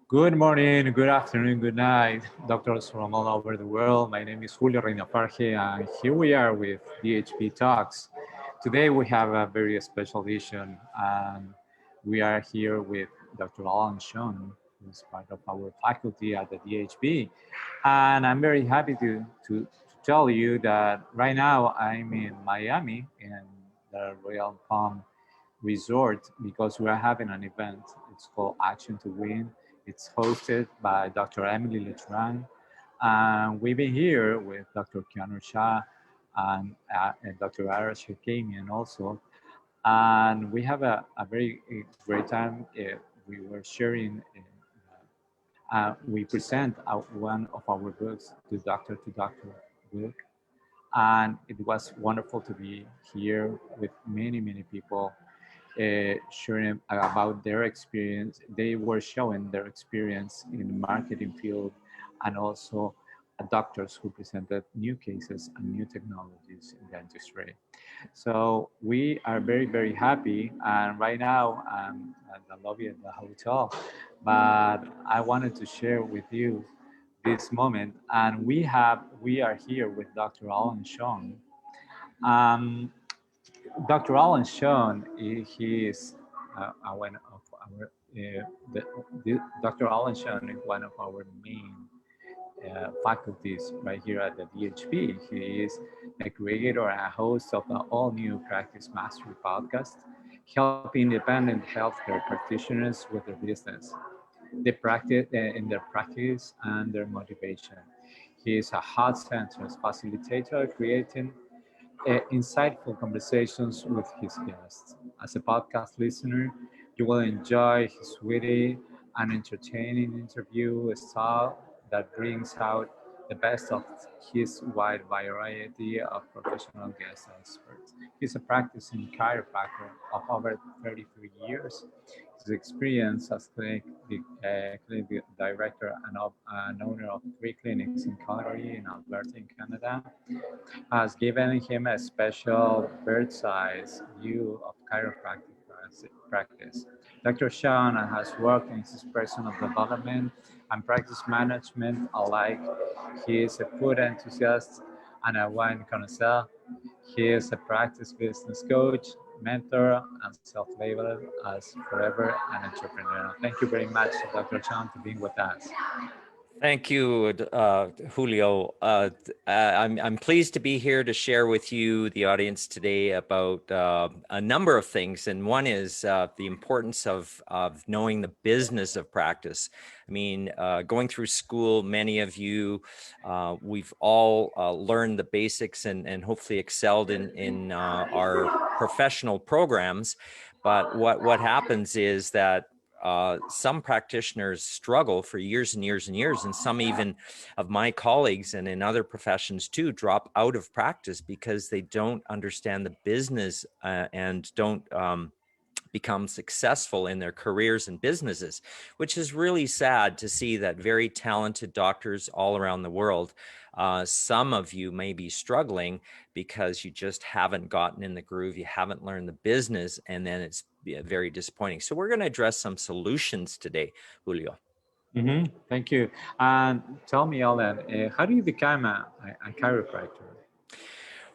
Good morning, good afternoon, good night, doctors from all over the world. My name is Julio Reinafarge, and here we are with DHP Talks. Today we have a very special edition, and we are here with Dr. Alan Chong, who's part of our faculty at the DHP. And I'm very happy to tell you that right now I'm in Miami in the Royal Palm Resort because we are having an event. It's called Action to Win. It's hosted by Dr. Emily Letran. And we've been here with Dr. Keanu Shah and Dr. Arash Hakamian also. And we have a very great time. We were sharing, we present one of our books, the Doctor to Doctor book. And it was wonderful to be here with many people sharing about their experience. They were showing their experience in the marketing field and also doctors who presented new cases and new technologies in dentistry. So we are very happy. And right now I'm at the lobby of the hotel, but I wanted to share with you this moment. And we are here with Dr. Alan Chong. Um, Dr. Alan Sean, he is one of our, Dr. Alan Sean is one of our main faculties right here at the DHP. He is a creator and a host of the all new Practice Mastery podcast, helping independent healthcare practitioners with their business, in their practice and their motivation. He is a heart centers facilitator, creating insightful conversations with his guests. As a podcast listener, you will enjoy his witty and entertaining interview style that brings out the best of his wide variety of professional guest experts. He's a practicing chiropractor of over 33 years. His experience as clinic director and owner of three clinics in Calgary and Alberta in Canada has given him a special bird's eye view of chiropractic practice. Dr. Sean has worked in his personal development and practice management alike. He is a food enthusiast and a wine connoisseur. He is a practice business coach, mentor, and self-labeled as forever an entrepreneur. Thank you very much, Dr. Sean, for being with us. Thank you, Julio. I'm pleased to be here to share with you, the audience today, about a number of things. And one is the importance of knowing the business of practice. I mean, going through school, many of you, we've all learned the basics and hopefully excelled in our professional programs. But what happens is that some practitioners struggle for years and years and years, and some even of my colleagues and in other professions too drop out of practice because they don't understand the business and don't become successful in their careers and businesses, which is really sad to see that very talented doctors all around the world. Some of you may be struggling because you just haven't gotten in the groove, you haven't learned the business, and then it's very disappointing. So we're going to address some solutions today, Julio. Thank you. And tell me, Alan, how do you become a chiropractor?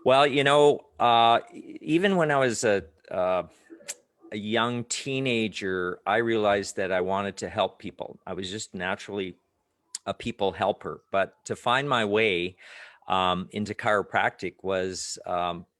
Well, you know, even when I was a young teenager, I realized that I wanted to help people. I was just naturally a people helper. But to find my way into chiropractic was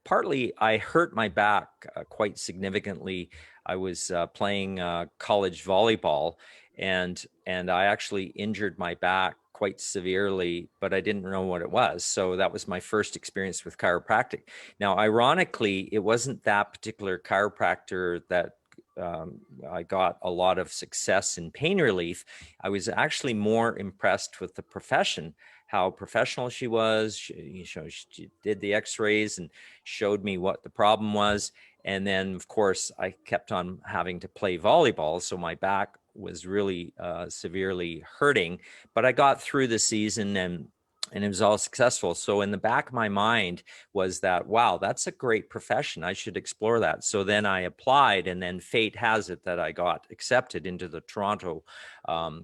partly I hurt my back quite significantly. I was playing college volleyball, and I actually injured my back quite severely, but I didn't know what it was. So that was my first experience with chiropractic. Now, ironically, it wasn't that particular chiropractor that I got a lot of success in pain relief. I was actually more impressed with the profession, how professional she was. She did the x-rays and showed me what the problem was. And then, of course, I kept on having to play volleyball, so my back was really severely hurting. But I got through the season, and it was all successful. So in the back of my mind was that, wow, that's a great profession. I should explore that. So then I applied, and then fate has it that I got accepted into the Toronto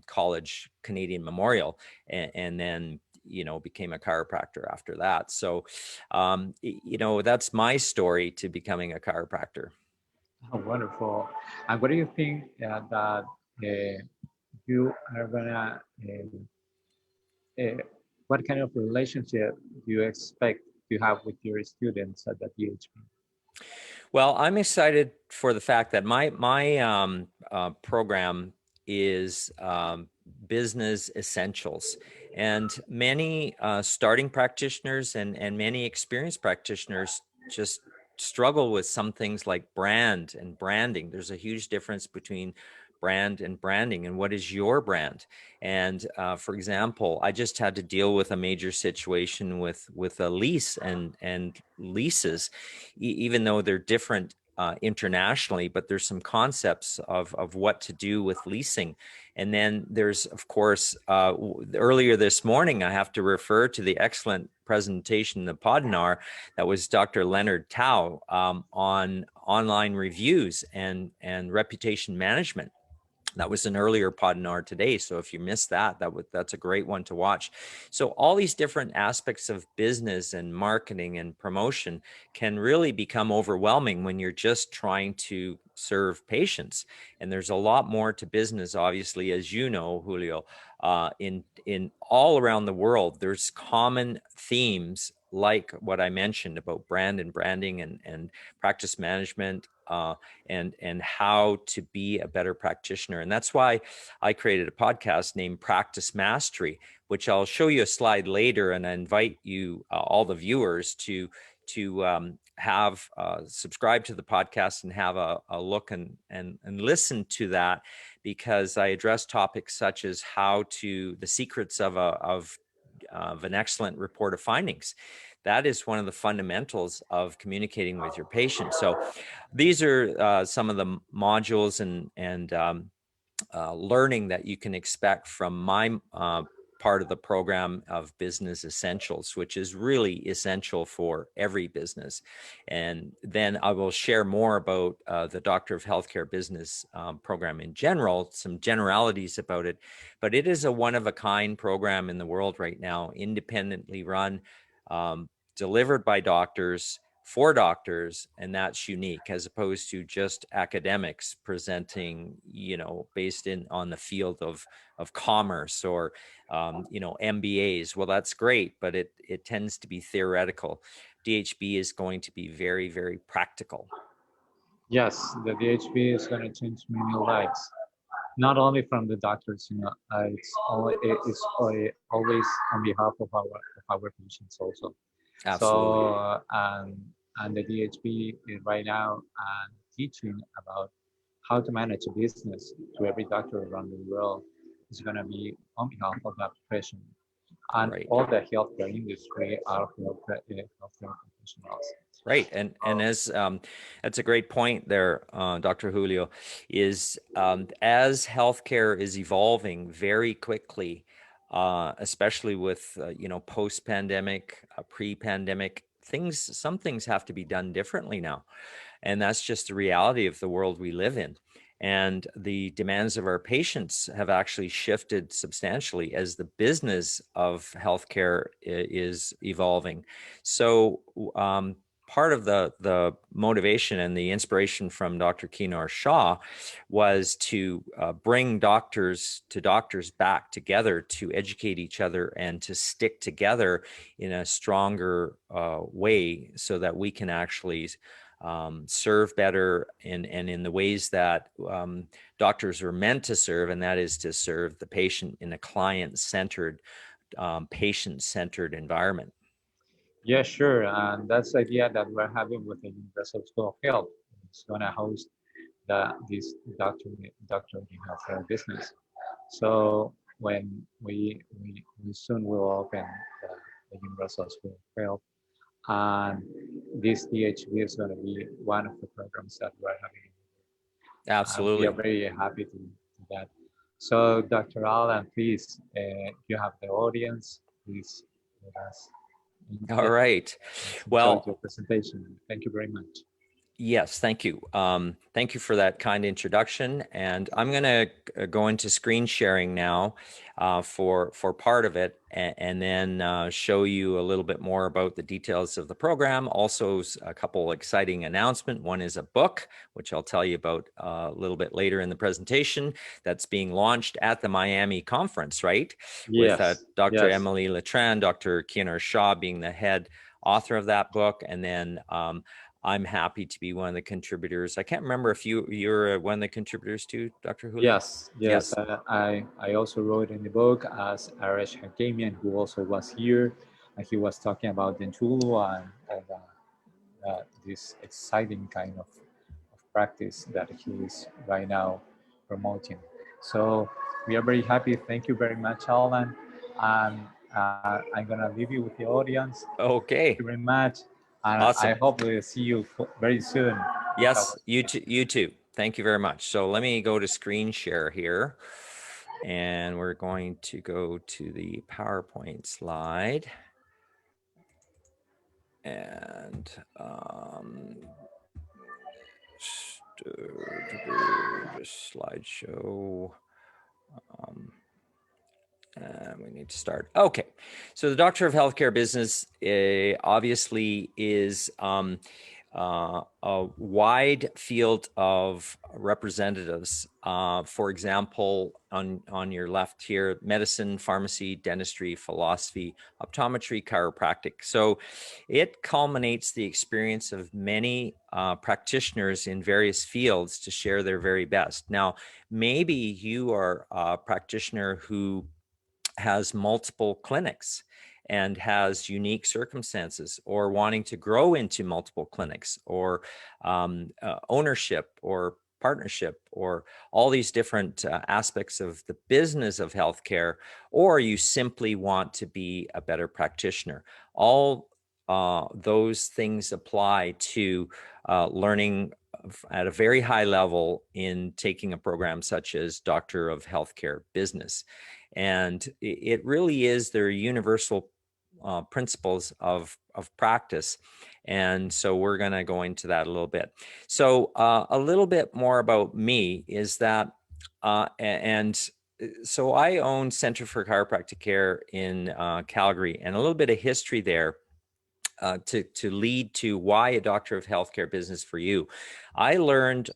College Canadian Memorial, and then became a chiropractor after that. So that's my story to becoming a chiropractor. Oh, wonderful. And what do you think that you are gonna, what kind of relationship do you expect to have with your students at the DHP? Well, I'm excited for the fact that my program is business essentials, and many starting practitioners and many experienced practitioners just struggle with some things like brand and branding. There's a huge difference between brand and branding, and what is your brand? And for example, I just had to deal with a major situation with a lease and leases, even though they're different internationally, but there's some concepts of what to do with leasing. And then there's, of course, earlier this morning, I have to refer to the excellent presentation, the Podnar, that was Dr. Leonard Tao on online reviews and reputation management. That was an earlier Podnar today. So if you missed that's a great one to watch. So all these different aspects of business and marketing and promotion can really become overwhelming when you're just trying to serve patients. And there's a lot more to business, obviously, as you know, Julio, in all around the world. There's common themes like what I mentioned about brand and branding and practice management, and how to be a better practitioner. And that's why I created a podcast named Practice Mastery, which I'll show you a slide later. And I invite you, all the viewers, to have subscribe to the podcast and have a look and listen to that, because I address topics such as the secrets of an excellent report of findings. That is one of the fundamentals of communicating with your patient. So these are some of the modules and learning that you can expect from my part of the program of Business Essentials, which is really essential for every business. And then I will share more about the Doctor of Healthcare Business program in general, some generalities about it. But it is a one-of-a-kind program in the world right now, independently run, um, delivered by doctors for doctors, and that's unique, as opposed to just academics presenting, based on the field of commerce or MBAs. Well, that's great, but it tends to be theoretical. DHB is going to be very, very practical. Yes, the DHP is going to change many lives, not only from the doctors. It's always on behalf of our patients also. Absolutely. So and the DHP is right now teaching about how to manage a business to every doctor around the world is going to be on behalf of that profession. And Right. all the healthcare industry are healthcare professionals. Right, and as that's a great point there, Dr. Julio. Is as healthcare is evolving very quickly, especially with post-pandemic, pre-pandemic things. Some things have to be done differently now, and that's just the reality of the world we live in. And the demands of our patients have actually shifted substantially as the business of healthcare is evolving. So part of the motivation and the inspiration from Dr. Kinar Shah was to bring doctors back together to educate each other and to stick together in a stronger way, so that we can actually serve better and in the ways that doctors are meant to serve, and that is to serve the patient in a client-centered, patient-centered environment. Yeah, sure. And that's the idea that we're having with the Universal School of Health. It's going to host this doctor in healthcare business. So when we soon will open the Universal School of Health, and this DHB is going to be one of the programs that we're having. We are Absolutely. very happy to do that. So, Dr. Alan, please, you have the audience. Please with us. All right. Enjoyed your Well, presentation. Thank you very much. yes, thank you. Thank you for that kind introduction. And I'm going to go into screen sharing now for part of it, and then show you a little bit more about the details of the program. Also, a couple exciting announcements. One is a book, which I'll tell you about a little bit later in the presentation, that's being launched at the Miami conference, right? With Yes, Dr. yes, Emily Letran, Dr. Kiener Shaw being the head author of that book, and then I'm happy to be one of the contributors. I can't remember if you're one of the contributors too, Dr. Julio. yes, yes. Yes. I also wrote in the book as Arash Hakamian, who also was here, and he was talking about the tool and this exciting kind of practice that he is right now promoting. So we are very happy. Thank you very much, Alan. And I'm gonna leave you with the audience. Thank you Okay. very much, and I Awesome. hope we'll see you very soon with our Yes, you too. You too. Thank you very much. So let me go to screen share here, and we're going to go to the PowerPoint slide, and slideshow. Um, we need to start. Okay. So the Doctor of Healthcare Business obviously is a wide field of representatives. For example, on your left here, medicine, pharmacy, dentistry, philosophy, optometry, chiropractic. So it culminates the experience of many practitioners in various fields to share their very best. Now, maybe you are a practitioner who has multiple clinics and has unique circumstances, or wanting to grow into multiple clinics, or ownership or partnership, or all these different aspects of the business of healthcare, or you simply want to be a better practitioner. All those things apply to learning at a very high level in taking a program such as Doctor of Healthcare Business. And it really is their universal principles of practice. And so we're going to go into that a little bit. So a little bit more about me is that, so I own Center for Chiropractic Care in Calgary, and a little bit of history there. To lead to why a Doctor of Healthcare Business for you. I learned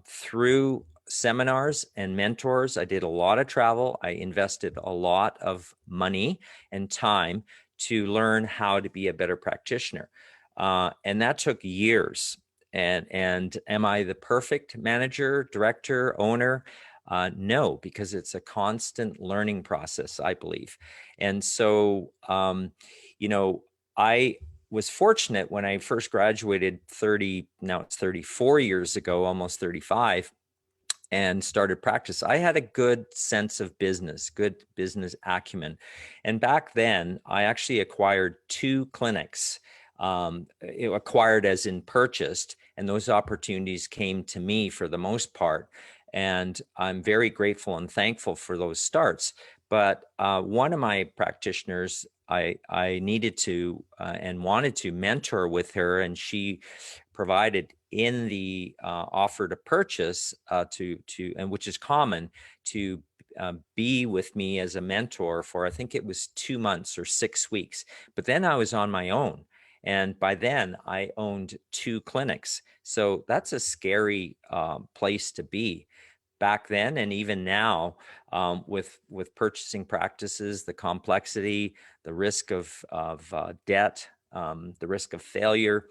through seminars and mentors. I did a lot of travel. I invested a lot of money and time to learn how to be a better practitioner. And that took years. And am I the perfect manager, director, owner? No, because it's a constant learning process, I believe. And so, you know, I was fortunate when I first graduated now it's 34 years ago, almost 35, and started practice. I had a good sense of business, good business acumen. And back then, I actually acquired 2 clinics, acquired as in purchased, and those opportunities came to me for the most part. And I'm very grateful and thankful for those starts. But one of my practitioners, I needed to and wanted to mentor with her, and she provided in the offer to purchase and which is common, to be with me as a mentor for, I think it was 2 months or 6 weeks. But then I was on my own. And by then I owned 2 clinics. So that's a scary place to be back then, and even now, with purchasing practices, the complexity, the risk of debt, the risk of failure,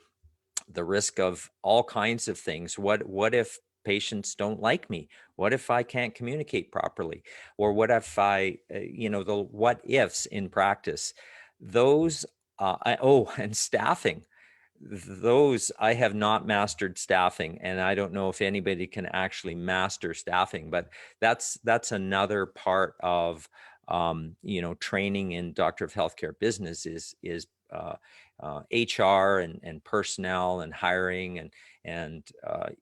the risk of all kinds of things. What if patients don't like me? What if I can't communicate properly? Or what if the what ifs in practice? Those, and staffing. Those, I have not mastered staffing, and I don't know if anybody can actually master staffing, but that's another part of training in Doctor of Healthcare Business is HR and personnel and hiring and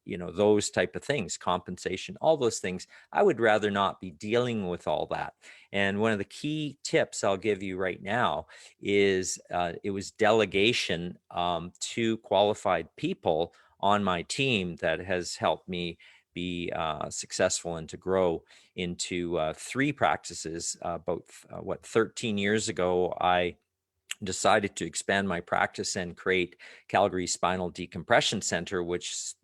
those type of things, compensation, all those things. I would rather not be dealing with all that. And one of the key tips I'll give you right now is it was delegation to qualified people on my team that has helped me be successful and to grow into 3 practices. About 13 years ago, I decided to expand my practice and create Calgary Spinal Decompression Center, which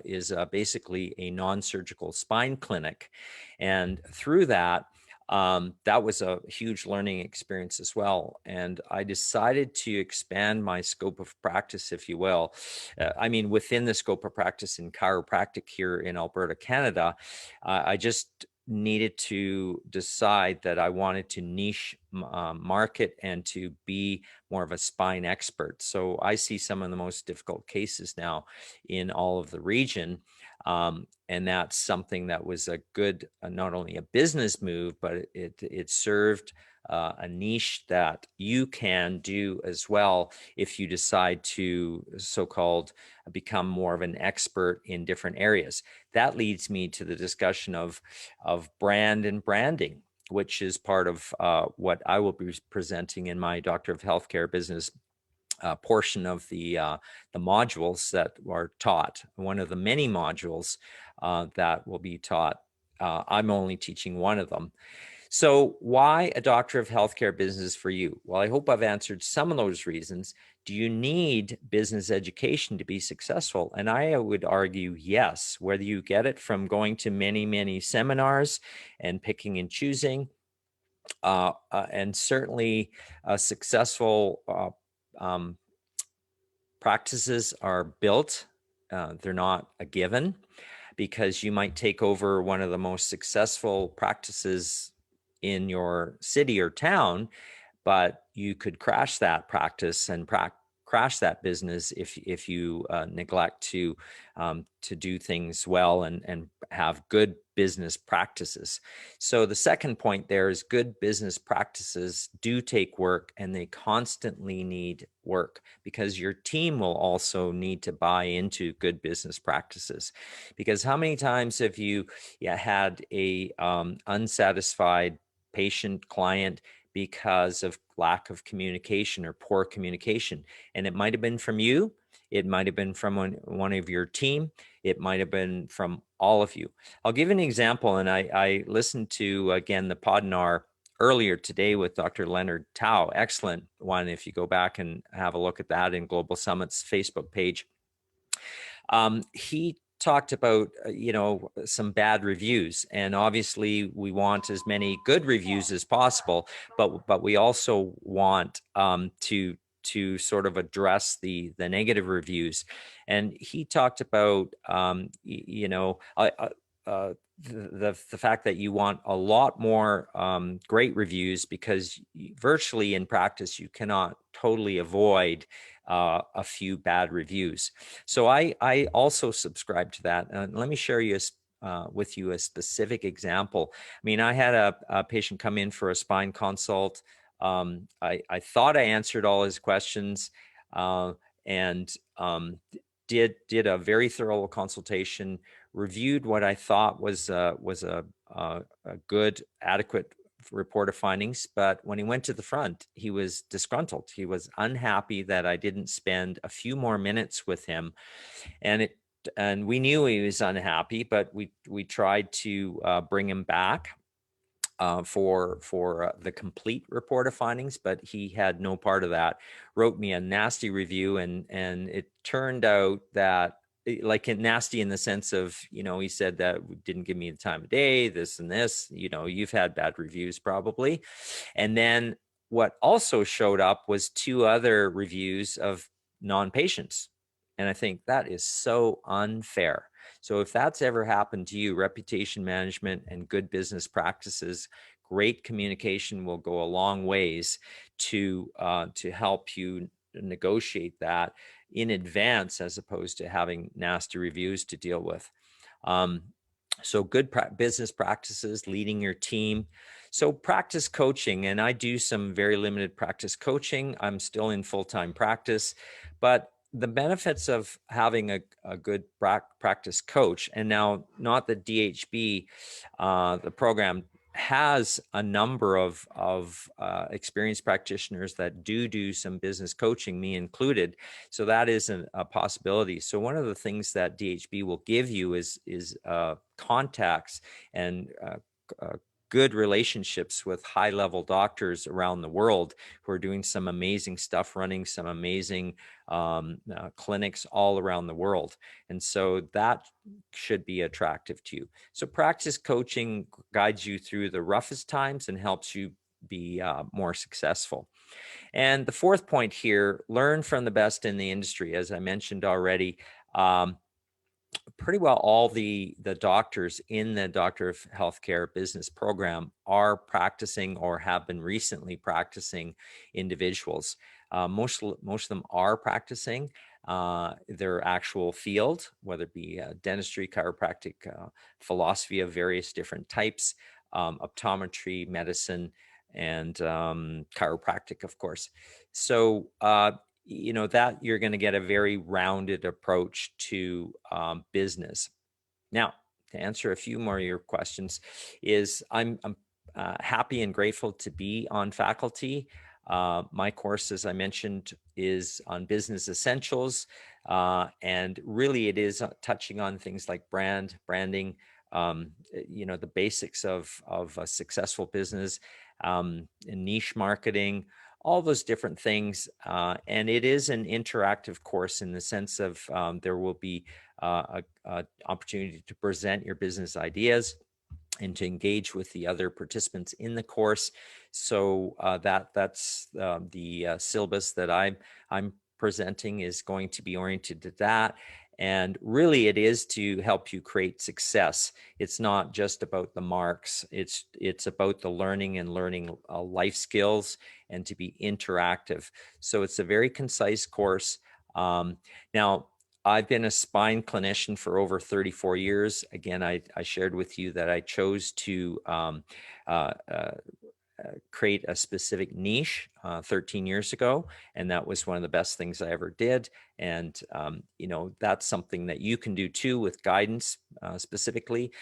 is basically a non-surgical spine clinic. And through that, that was a huge learning experience as well. And I decided to expand my scope of practice, if you will. Within the scope of practice in chiropractic here in Alberta, Canada, I just needed to decide that I wanted to niche market and to be more of a spine expert. So I see some of the most difficult cases now in all of the region. And that's something that was a good, not only a business move, but it served a niche that you can do as well if you decide to so-called become more of an expert in different areas. That leads me to the discussion of brand and branding, which is part of what I will be presenting in my Doctor of Healthcare Business portion of the modules that are taught. One of the many modules that will be taught. I'm only teaching one of them. So why a Doctor of Healthcare Business for you? Well, I hope I've answered some of those reasons. Do you need business education to be successful? And I would argue yes, whether you get it from going to many, many seminars and picking and choosing, and certainly successful practices are built. They're not a given, because you might take over one of the most successful practices in your city or town, but you could crash that practice and crash that business if you neglect to do things well and have good business practices. So the second point there is good business practices do take work, and they constantly need work, because your team will also need to buy into good business practices. Because how many times have you had a unsatisfied patient, client, because of lack of communication or poor communication? And it might have been from you, it might have been from one of your team, it might have been from all of you. I'll give an example, and I listened to, again, the Podnar earlier today with Dr. Leonard Tao. Excellent one if you go back and have a look at that in Global Summit's Facebook page. He talked about some bad reviews, and obviously we want as many good reviews as possible, but we also want to sort of address the negative reviews. And he talked about the fact that you want a lot more great reviews, because virtually in practice you cannot totally avoid a few bad reviews. So I also subscribe to that. Let me share with you a specific example. I mean, I had a patient come in for a spine consult. I thought I answered all his questions, and did a very thorough consultation, reviewed what I thought was a good, adequate report of findings. But when he went to the front, he was disgruntled. He was unhappy that I didn't spend a few more minutes with him. And we knew he was unhappy, but we tried to bring him back for the complete report of findings, but he had no part of that. Wrote me a nasty review, and it turned out that, like, nasty in the sense of, he said that didn't give me the time of day, this and this. You've had bad reviews probably. And then what also showed up was 2 other reviews of non-patients. And I think that is so unfair. So if that's ever happened to you, reputation management and good business practices, great communication will go a long ways to help you negotiate that in advance, as opposed to having nasty reviews to deal with. So good business practices, leading your team. So practice coaching, and I do some very limited practice coaching. I'm still in full-time practice, but the benefits of having a good practice coach, and now not the DHB, the program has a number of experienced practitioners that do some business coaching, me included. So that is a possibility. So one of the things that DHB will give you is contacts and uh, good relationships with high level doctors around the world who are doing some amazing stuff, running some amazing clinics all around the world. And so that should be attractive to you. So practice coaching guides you through the roughest times and helps you be more successful. And the fourth point here, learn from the best in the industry. As I mentioned already, pretty well all the doctors in the Doctor of Healthcare business program are practicing or have been recently practicing individuals. Most of them are practicing their actual field, whether it be dentistry, chiropractic, philosophy of various different types, optometry, medicine, and chiropractic, of course. So that you're going to get a very rounded approach to business. Now, to answer a few more of your questions, is I'm happy and grateful to be on faculty. My course, as I mentioned, is on business essentials, and really it is touching on things like branding, the basics of a successful business, niche marketing, all those different things. And it is an interactive course in the sense of there will be a opportunity to present your business ideas and to engage with the other participants in the course. So that's the syllabus that I'm presenting is going to be oriented to that. And really it is to help you create success. It's not just about the marks. It's about the learning and learning life skills and to be interactive. So it's a very concise course. Now, I've been a spine clinician for over 34 years. Again, I shared with you that I chose to uh, uh, create a specific niche 13 years ago, and that was one of the best things I ever did. And that's something that you can do too with guidance. Specifically,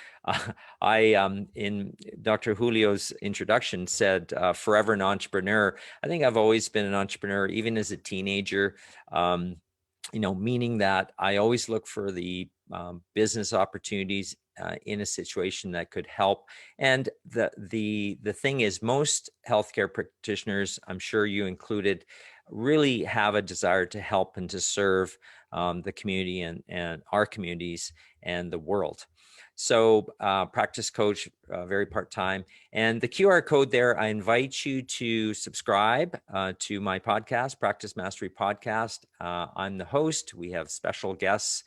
in Dr. Julio's introduction said, "Forever an entrepreneur." I think I've always been an entrepreneur, even as a teenager. Meaning that I always look for the business opportunities in a situation that could help. And the thing is, most healthcare practitioners, I'm sure you included, really have a desire to help and to serve the community and our communities and the world. So practice coach, very part-time. And the QR code there, I invite you to subscribe to my podcast, Practice Mastery Podcast. I'm the host. We have special guests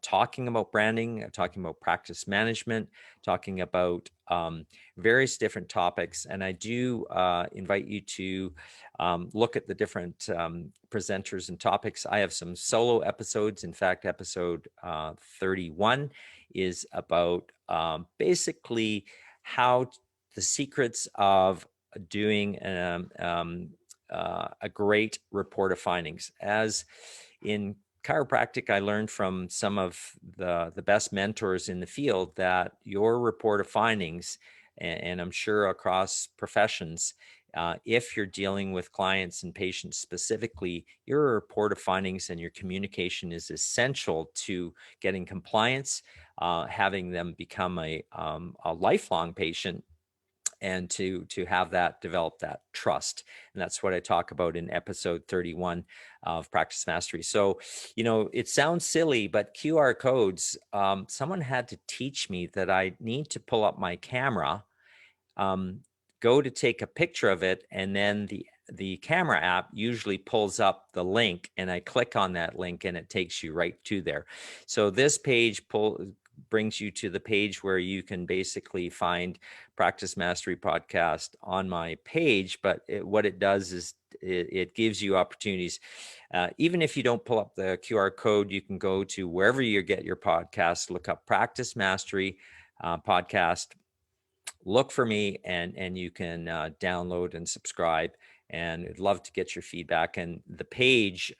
talking about branding, talking about practice management, talking about various different topics. And I do invite you to look at the different presenters and topics. I have some solo episodes. In fact, episode 31 is about basically how the secrets of doing a great report of findings. As in chiropractic, I learned from some of the best mentors in the field that your report of findings, and I'm sure across professions, if you're dealing with clients and patients specifically, your report of findings and your communication is essential to getting compliance, having them become a lifelong patient, and to have that develop that trust. And that's what I talk about in episode 31 of Practice Mastery. So it sounds silly, but QR codes, someone had to teach me that I need to pull up my camera, go to take a picture of it, and then the camera app usually pulls up the link, and I click on that link and it takes you right to there. So this page brings you to the page where you can basically find Practice Mastery Podcast on my page. But what it does is it gives you opportunities. Even if you don't pull up the QR code, you can go to wherever you get your podcast, look up Practice Mastery, podcast, look for me, and you can download and subscribe. And I'd love to get your feedback. And the page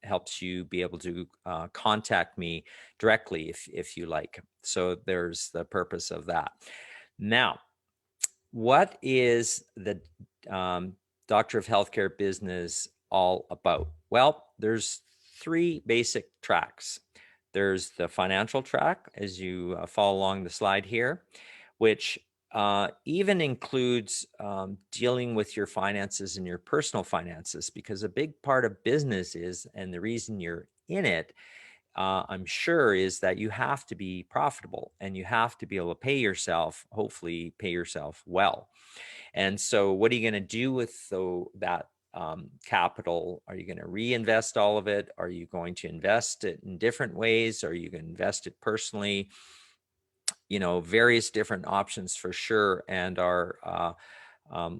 helps you be able to contact me directly if you like. So there's the purpose of that. Now, what is the Doctor of Healthcare business all about? Well, there's three basic tracks. There's the financial track, as you follow along the slide here, which even includes dealing with your finances and your personal finances, because a big part of business is, and the reason you're in it, I'm sure, is that you have to be profitable and you have to be able to pay yourself, hopefully pay yourself well. And so what are you going to do with that capital? Are you going to reinvest all of it? Are you going to invest it in different ways? Are you going to invest it personally? Various different options for sure. And our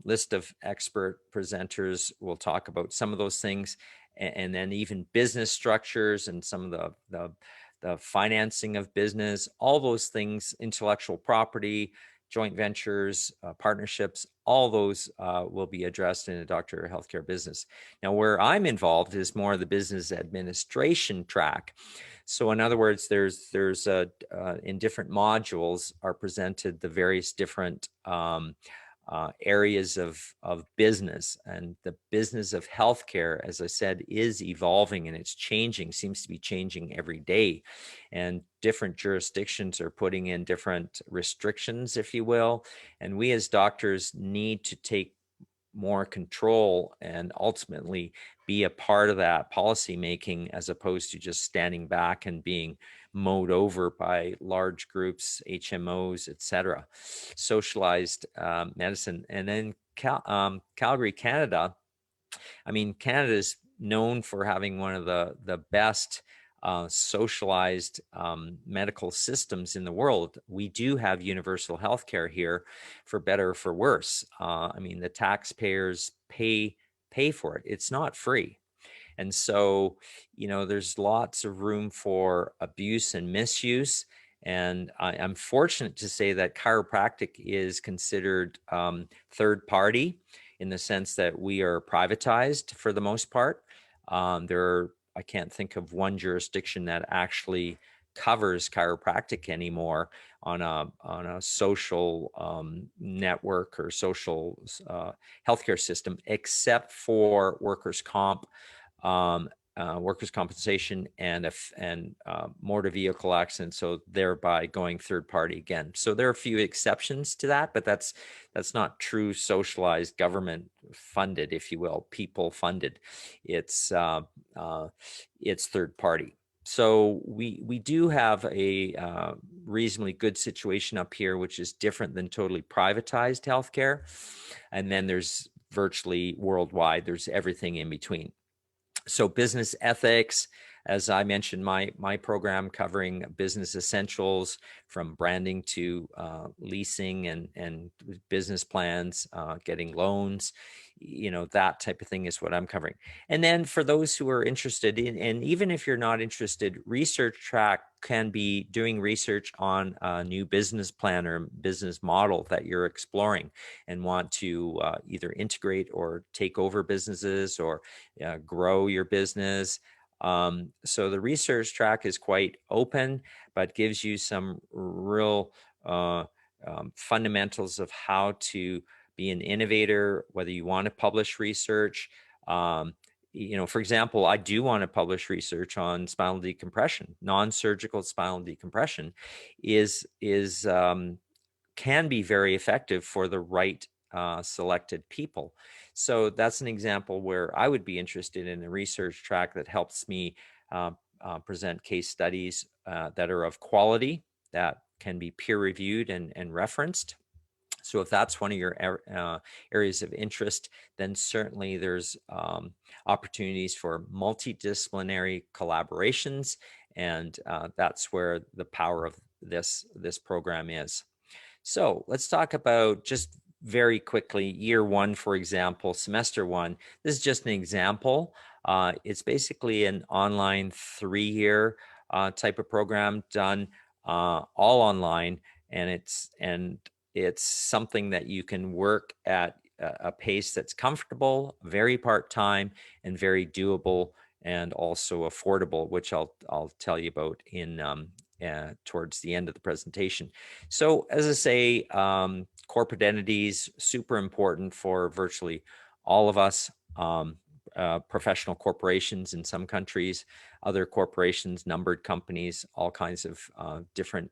list of expert presenters will talk about some of those things, and then even business structures and some of the financing of business, all those things, intellectual property, joint ventures, partnerships, all those will be addressed in a Doctor of Healthcare business. Now, where I'm involved is more of the business administration track. So in other words, there's in different modules are presented the various different areas of business, and the business of healthcare, as I said, is evolving and it's changing, seems to be changing every day, and different jurisdictions are putting in different restrictions, if you will, and we as doctors need to take more control and ultimately be a part of that policy making, as opposed to just standing back and being mowed over by large groups, HMOs, etc. Socialized medicine. And then Calgary, Canada. I mean, Canada is known for having one of the best socialized medical systems in the world. We do have universal health care here, for better or for worse. I mean, the taxpayers pay for it. It's not free. And so, there's lots of room for abuse and misuse. And I'm fortunate to say that chiropractic is considered third party, in the sense that we are privatized for the most part. I can't think of one jurisdiction that actually covers chiropractic anymore on a social network or social healthcare system, except for workers' compensation and motor vehicle accidents, so thereby going third party again. So there are a few exceptions to that, but that's not true socialized government funded, if you will, people funded. It's third party. So we do have a reasonably good situation up here, which is different than totally privatized healthcare. And then there's virtually worldwide, there's everything in between. So business ethics, as I mentioned, my program covering business essentials, from branding to leasing and business plans, getting loans, that type of thing is what I'm covering. And then for those who are interested in, and even if you're not interested, research track can be doing research on a new business plan or business model that you're exploring and want to either integrate or take over businesses or grow your business. So the research track is quite open, but gives you some real fundamentals of how to be an innovator, whether you want to publish research. For example, I do want to publish research on spinal decompression. Non-surgical spinal decompression can be very effective for the right selected people. So that's an example where I would be interested in a research track that helps me present case studies that are of quality, that can be peer reviewed and referenced. So if that's one of your areas of interest, then certainly there's opportunities for multidisciplinary collaborations, and that's where the power of this program is. So let's talk about, just very quickly, year one, for example, semester one. This is just an example. It's basically an online 3-year type of program done all online. and it's something that you can work at a pace that's comfortable, very part-time, and very doable, and also affordable, which I'll tell you about in towards the end of the presentation. So as I say, corporate entities, super important for virtually all of us. Professional corporations in some countries, other corporations, numbered companies, all kinds of different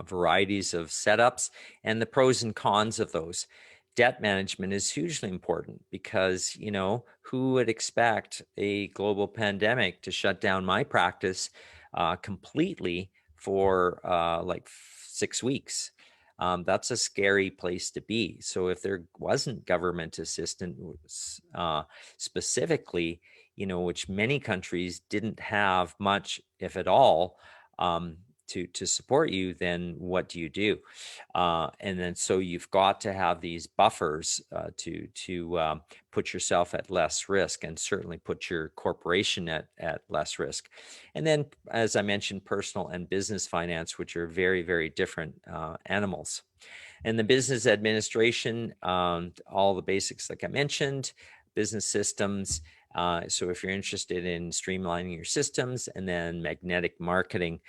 varieties of setups, and the pros and cons of those. Debt management is hugely important because, you know, who would expect a global pandemic to shut down my practice completely for like 6 weeks? That's a scary place to be. So if there wasn't government assistance specifically, you know, which many countries didn't have much, if at all, to support you, then what do you do? And then so you've got to have these buffers to put yourself at less risk, and certainly put your corporation at less risk. And then, as I mentioned, personal and business finance, which are very, very different animals. And the business administration, all the basics like I mentioned, business systems. So if you're interested in streamlining your systems, and then magnetic marketing,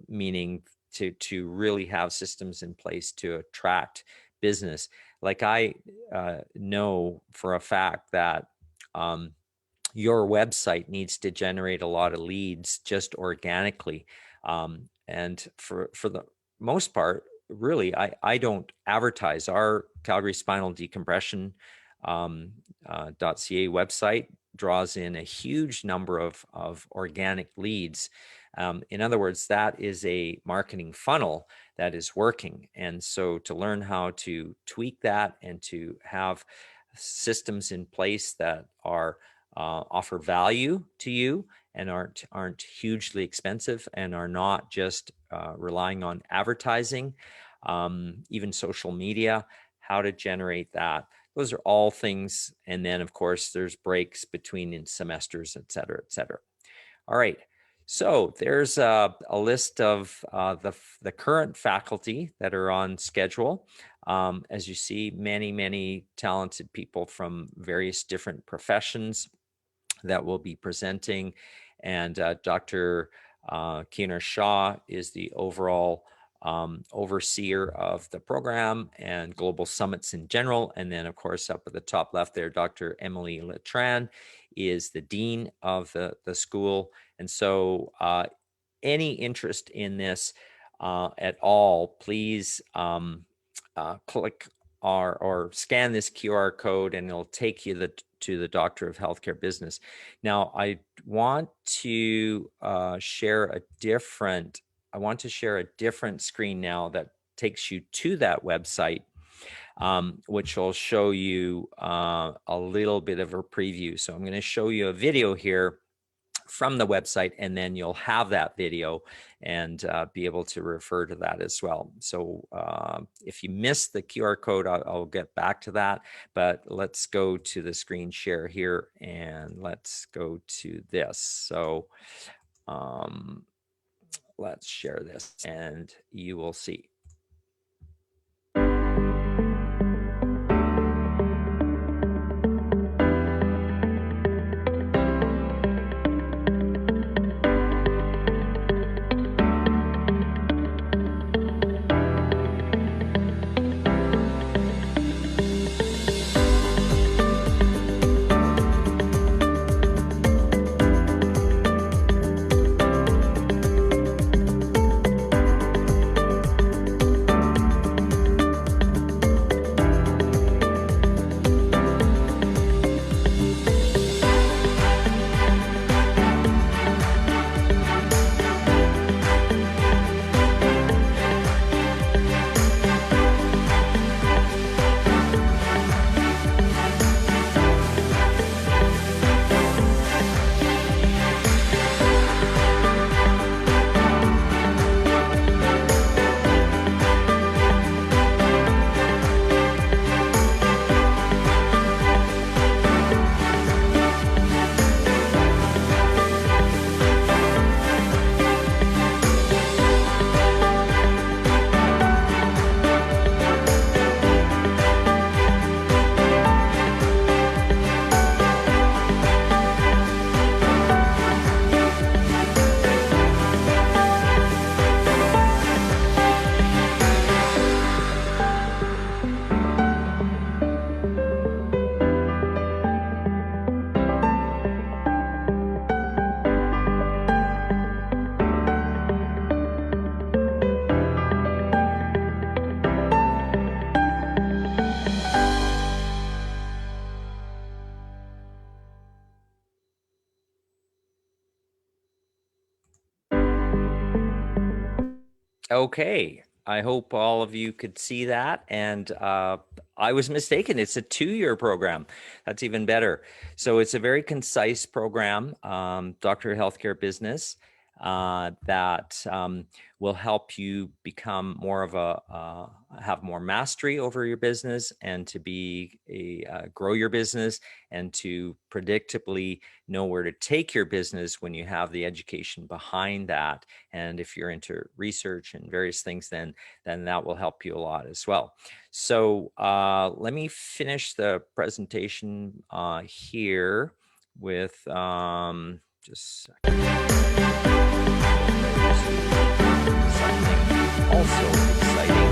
meaning to really have systems in place to attract business. Like I know for a fact that your website needs to generate a lot of leads just organically. And for the most part, really, I don't advertise. Our Calgary Spinal Decompression .ca website draws in a huge number of organic leads. In other words, that is a marketing funnel that is working. And so to learn how to tweak that and to have systems in place that are offer value to you and aren't hugely expensive, and are not just relying on advertising, even social media, how to generate that. Those are all things. And then, of course, there's breaks between semesters, et cetera, et cetera. All right. So there's a list of the current faculty that are on schedule. As you see, many talented people from various different professions that will be presenting. And Dr. Keener Shaw is the overall overseer of the program and global summits in general. And then, of course, up at the top left there, Dr. Emily Letran is the dean of the school. And so any interest in this at all, please click or scan this QR code, and it'll take you to the Doctor of Healthcare Business. Now, I want to share a different screen now that takes you to that website, which will show you a little bit of a preview. So I'm going to show you a video here from the website, and then you'll have that video and be able to refer to that as well. So if you missed the QR code, I'll get back to that, but let's go to the screen share here, and let's go to this. So let's share this, and you will see. Okay, I hope all of you could see that. And I was mistaken. It's a 2-year program. That's even better. So it's a very concise program, Doctor of Healthcare Business, that will help you become more of have more mastery over your business and to be grow your business and to predictably know where to take your business when you have the education behind that. And if you're into research and various things, then that will help you a lot as well. So let me finish the presentation here with just a second. Something also exciting.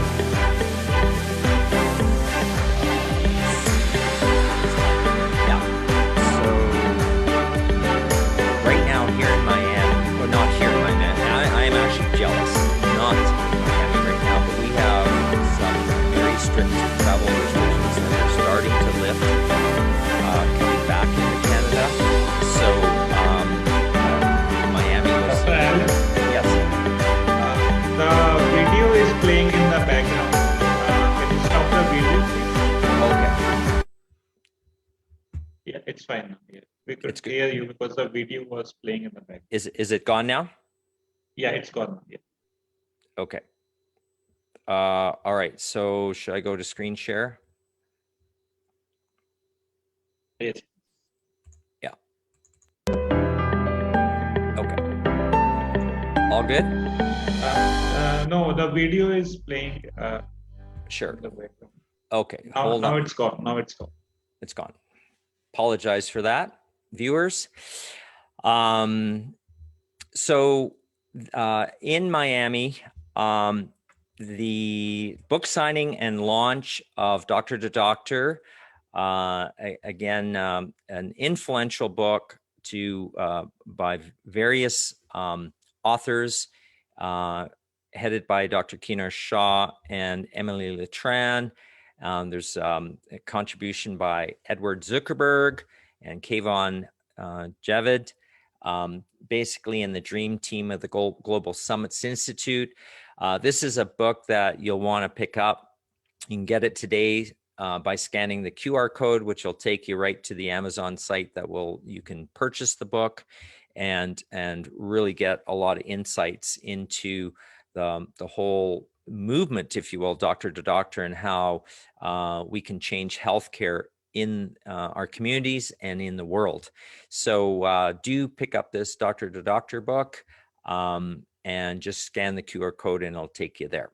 Yeah. So right now here in Miami, well, not here in Miami, I am actually jealous. Not in Miami right now, but we have some very strict travel restrictions that are starting to lift coming back into Canada. So Miami was. Dr. Alan, Yes. the video is playing in the background. Can you stop the video, please? Okay. Yeah, it's fine now. Yeah. We It's could good. hear you because the video was playing in the background. Is it gone now? Yeah, it's gone now. Yeah. Okay. All right. So should I go to screen share? Yes. Yeah. Okay. All good? No, the video is playing Sure. in the background. Okay. Now, Hold now on. it's gone. Now it's gone. It's gone. Apologize for that, viewers. So in Miami, the book signing and launch of Doctor to Doctor, again, an influential book by various authors, headed by Dr. Keenar Shah and Emily Letran. There's a contribution by Edward Zuckerberg and Kayvon Javid, basically in the dream team of the Global Summits Institute. This is a book that you'll want to pick up. You can get it today by scanning the QR code, which will take you right to the Amazon site that you can purchase the book and really get a lot of insights into the whole movement, if you will, Doctor to Doctor, and how we can change healthcare in our communities and in the world. So do pick up this Doctor to Doctor book and just scan the QR code and it'll take you there.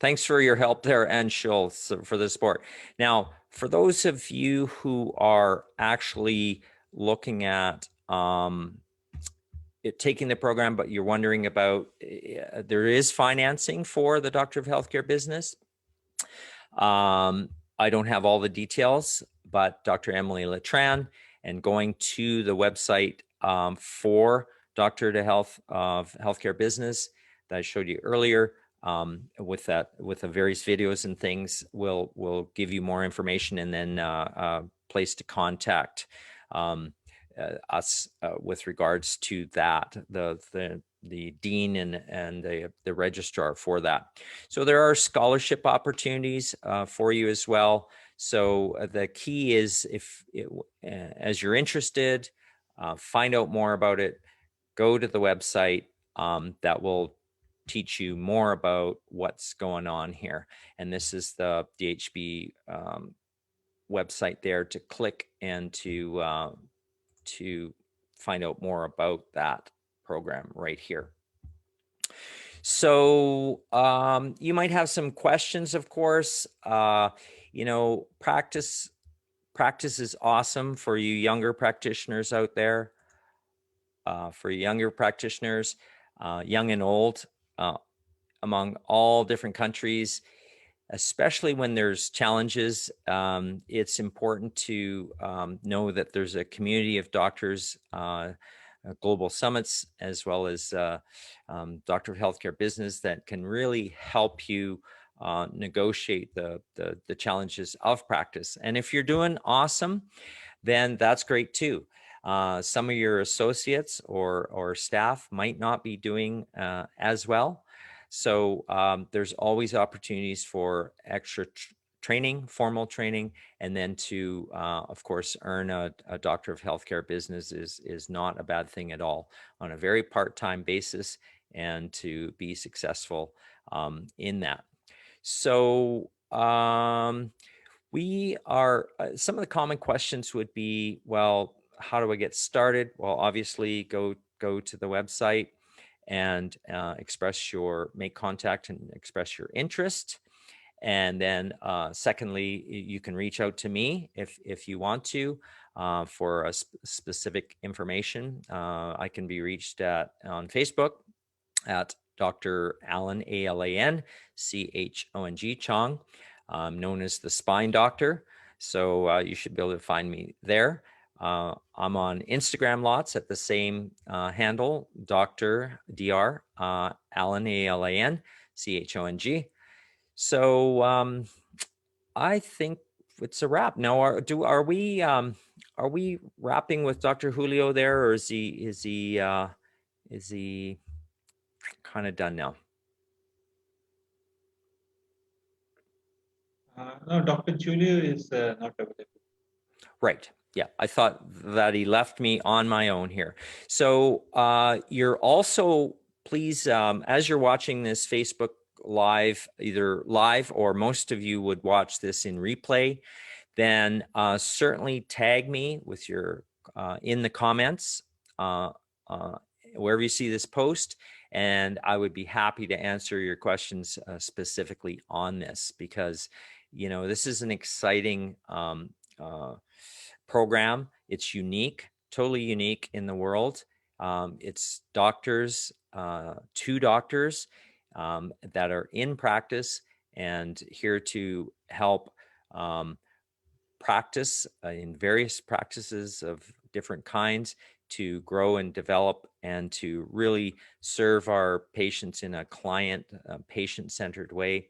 Thanks for your help there, Anshul, for the support. Now, for those of you who are actually looking at taking the program, but you're wondering about, there is financing for the Doctor of Healthcare Business. I don't have all the details, but Dr. Emily Letran, and going to the website for Doctor to Healthcare Business that I showed you earlier, with the various videos and things, will give you more information, and then a place to contact us with regards to that, the dean and the registrar for that. So there are scholarship opportunities for you as well. So the key is, as you're interested, find out more about it, go to the website that will teach you more about what's going on here. And this is the DHB website there to click and to find out more about that program right here. So you might have some questions, of course. Practice is awesome for you younger practitioners out there, young and old, among all different countries, especially when there's challenges. It's important to know that there's a community of doctors, global summits, as well as Doctor of Healthcare Business that can really help you negotiate the challenges of practice. And if you're doing awesome, then that's great too. Some of your associates or staff might not be doing as well. So there's always opportunities for extra training, formal training, and then to, of course, earn a Doctor of Healthcare business is not a bad thing at all on a very part-time basis, and to be successful in that. So we are, some of the common questions would be, well, how do I get started? Well, obviously go to the website and make contact and express your interest. And then secondly, you can reach out to me if you want to for a specific information. I can be reached on Facebook at Dr. Alan, Alan, Chong, Chong. I'm known as the Spine Doctor. So you should be able to find me there. I'm on Instagram lots at the same handle, Dr. Alan, Alan, Chong. So I think it's a wrap. Now, are we wrapping with Dr. Julio there, or is he kind of done now? No, Dr. Julio is not available. Right. Yeah, I thought that he left me on my own here. So you're also, please, as you're watching this Facebook Live, either live or most of you would watch this in replay, then certainly tag me with your in the comments wherever you see this post, and I would be happy to answer your questions specifically on this, because this is an exciting program. It's unique, totally unique in the world. It's doctors, 2 doctors that are in practice and here to help practice in various practices of different kinds to grow and develop and to really serve our patients in a client, patient-centered way.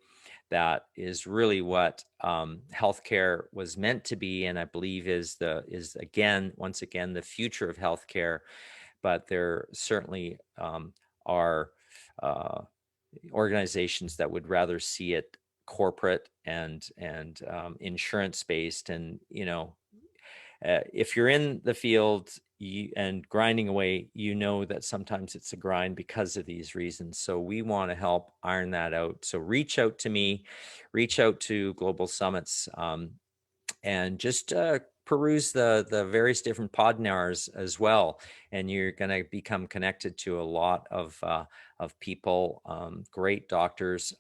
That is really what healthcare was meant to be, and I believe is once again the future of healthcare. But there certainly are organizations that would rather see it corporate and insurance based, and if you're in the field and grinding away, that sometimes it's a grind because of these reasons. So we want to help iron that out. So reach out to me, reach out to Global Summits, and just peruse the various different podnars as well, and you're going to become connected to a lot of people, great doctors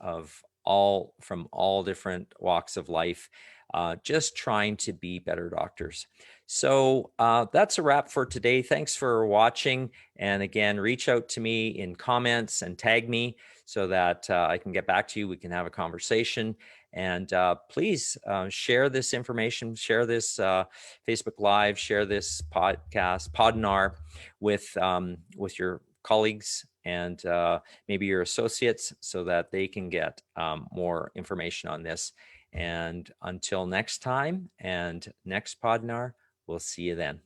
from all different walks of life, just trying to be better doctors. So that's a wrap for today. Thanks for watching. And again, reach out to me in comments and tag me so that I can get back to you. We can have a conversation. And please share this information, share this Facebook Live, share this podcast, Podnar, with your colleagues and maybe your associates, so that they can get more information on this. And until next time and next Podnar, we'll see you then.